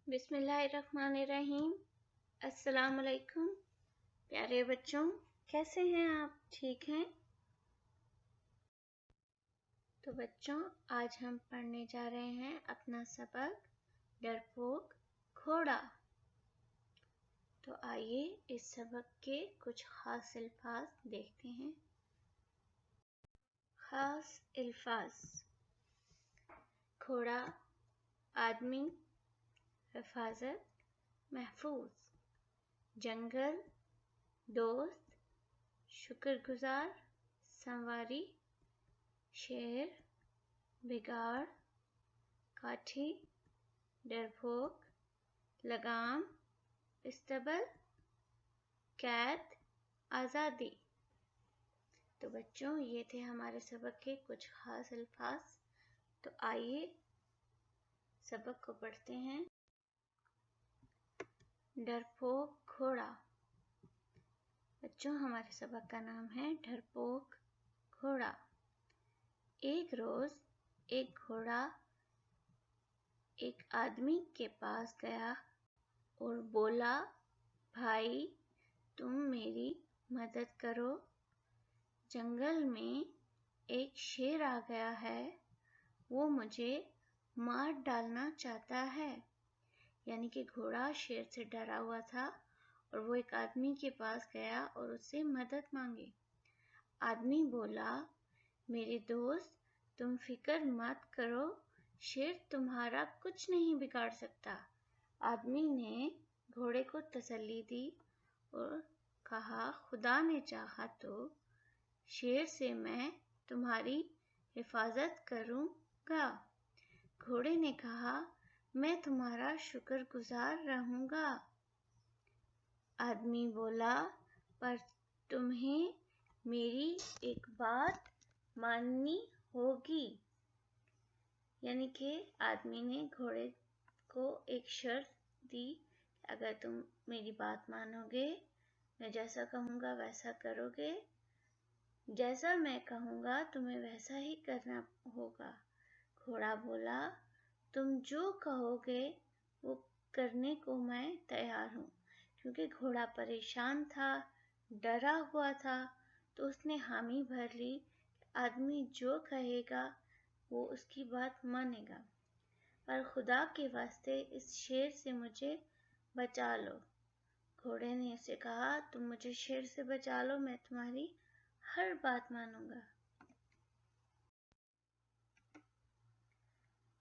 बिस्मिल्लाहिर्रहमानिर्रहीम। अस्सलाम वालेकुम प्यारे बच्चों, कैसे हैं आप? ठीक हैं? तो बच्चों, आज हम पढ़ने जा रहे हैं अपना सबक डरपोक घोड़ा। तो आइए इस सबक के कुछ खास अल्फाज देखते हैं। खास अल्फाज: घोड़ा, आदमी, हिफाजत, महफूज, जंगल, दोस्त, शुक्रगुजार, संवारी, शेर, बिगाड़, काठी, डरपोक, लगाम, इस्तबल, कैद, आज़ादी। तो बच्चों, ये थे हमारे सबक के कुछ खास अल्फाज। तो आइए सबक को पढ़ते हैं। डरपोक घोड़ा। बच्चों, हमारे सबक का नाम है डरपोक घोड़ा। एक रोज एक घोड़ा एक आदमी के पास गया और बोला, भाई तुम मेरी मदद करो, जंगल में एक शेर आ गया है, वो मुझे मार डालना चाहता है। यानी कि घोड़ा शेर से डरा हुआ था और वो एक आदमी के पास गया और उससे मदद मांगी। आदमी बोला, मेरे दोस्त तुम फिक्र मत करो, शेर तुम्हारा कुछ नहीं बिगाड़ सकता। आदमी ने घोड़े को तसल्ली दी और कहा, खुदा ने चाहा तो शेर से मैं तुम्हारी हिफाजत करूंगा। घोड़े ने कहा, मैं तुम्हारा शुक्रगुजार रहूंगा। आदमी बोला, पर तुम्हें मेरी एक बात माननी होगी। यानी कि आदमी ने घोड़े को एक शर्त दी, अगर तुम मेरी बात मानोगे, मैं जैसा कहूँगा वैसा करोगे, जैसा मैं कहूँगा तुम्हें वैसा ही करना होगा। घोड़ा बोला, तुम जो कहोगे वो करने को मैं तैयार हूँ। क्योंकि घोड़ा परेशान था, डरा हुआ था, तो उसने हामी भर ली। आदमी जो कहेगा वो उसकी बात मानेगा, पर खुदा के वास्ते इस शेर से मुझे बचा लो। घोड़े ने उसे कहा, तुम मुझे शेर से बचा लो, मैं तुम्हारी हर बात मानूंगा।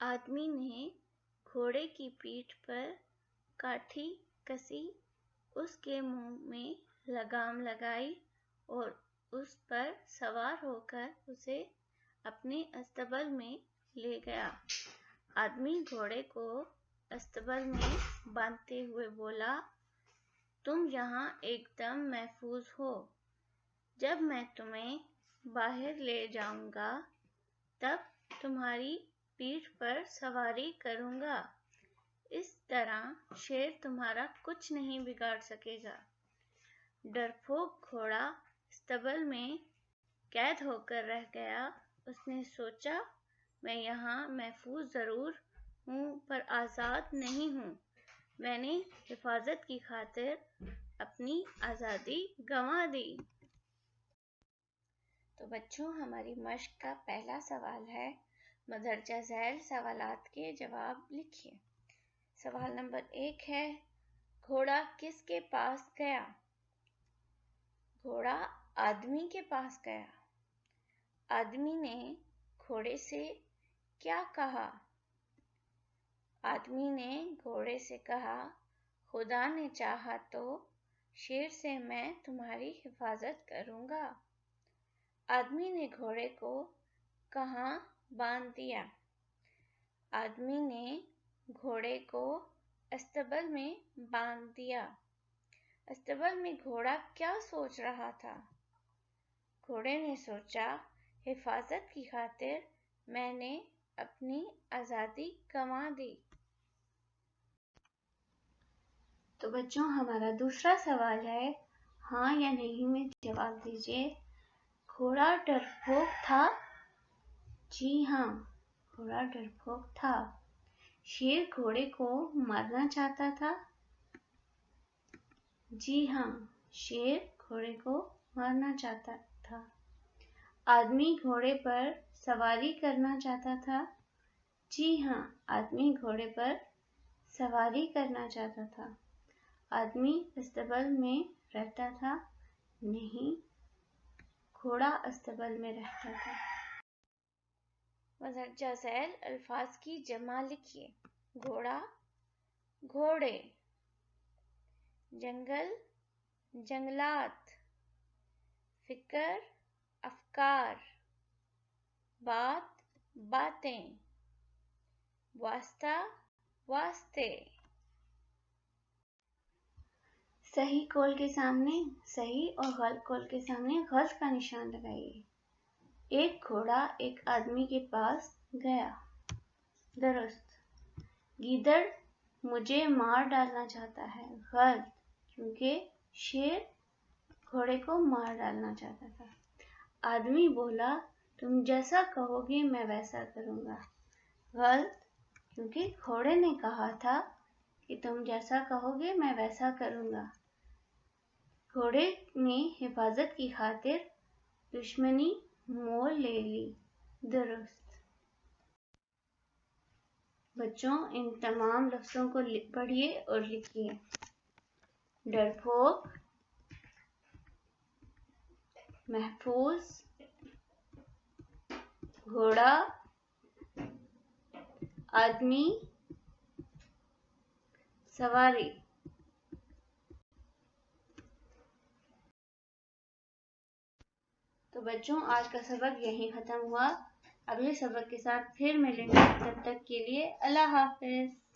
आदमी ने घोड़े की पीठ पर काठी कसी, उसके मुंह में लगाम लगाई और उस पर सवार होकर उसे अपने अस्तबल में ले गया। आदमी घोड़े को अस्तबल में बांधते हुए बोला, तुम यहाँ एकदम महफूज हो। जब मैं तुम्हें बाहर ले जाऊंगा तब तुम्हारी पीठ पर सवारी करूंगा। इस तरह शेर तुम्हारा कुछ नहीं बिगाड़ सकेगा। डरपोक घोड़ा अस्तबल में कैद होकर रह गया। उसने सोचा, मैं यहाँ महफूज जरूर हूँ पर आज़ाद नहीं हूँ। मैंने हिफाजत की खातिर अपनी आज़ादी गंवा दी। तो बच्चों, हमारी मश्क का पहला सवाल है, मदरजा झैल सवालात के जवाब लिखिए। सवाल नंबर 1 है, घोड़ा किसके पास गया? घोड़ा आदमी के पास गया। आदमी ने घोड़े से क्या कहा? आदमी ने घोड़े से कहा, खुदा ने चाहा तो शेर से मैं तुम्हारी हिफाजत करूंगा। आदमी ने घोड़े को कहाँ बांध दिया? आदमी ने घोड़े को अस्तबल में बांध दिया। अस्तबल में घोड़ा क्या सोच रहा था? घोड़े ने सोचा, हिफाजत की खातिर मैंने अपनी आज़ादी गंवा दी। तो बच्चों, हमारा दूसरा सवाल है, हाँ या नहीं में जवाब दीजिए। घोड़ा डरपोक था? जी हाँ, घोड़ा डरपोक था। شیر گھوڑے کو مارنا چاہتا تھا؟ جی ہاں، شیر گھوڑے کو مارنا چاہتا تھا۔ آدمی گھوڑے پر سواری کرنا چاہتا تھا؟ جی ہاں، آدمی گھوڑے پر سواری کرنا چاہتا تھا۔ آدمی استبل میں رہتا تھا؟ نہیں، گھوڑا استبل میں رہتا تھا۔ مندرجہ ذیل الفاظ کی جمع لکھیے۔ گھوڑا، گھوڑے، جنگل، جنگلات، فکر، افکار، بات، باتیں، واسطہ، واسطے۔ صحیح قول کے سامنے صحیح اور غلط قول کے سامنے غلط کا نشان لگائیے۔ ایک گھوڑا ایک آدمی کے پاس گیا۔ درست۔ گیدڑ مجھے مار ڈالنا چاہتا ہے۔ غلط، کیونکہ شیر گھوڑے کو مار ڈالنا چاہتا تھا۔ آدمی بولا، تم جیسا کہو گے میں ویسا کروں گا۔ غلط، کیونکہ گھوڑے نے کہا تھا کہ تم جیسا کہو گے میں ویسا کروں گا۔ گھوڑے نے حفاظت کی خاطر دشمنی مول لے لی۔ درست۔ بچوں، ان تمام لفظوں کو پڑھیے اور لکھیے۔ ڈرپوک، محفوظ، گھوڑا، آدمی، سواری۔ تو بچوں، آج کا سبق یہیں ختم ہوا۔ اگلے سبق کے ساتھ پھر ملیں گے، تب تک کے لیے اللہ حافظ۔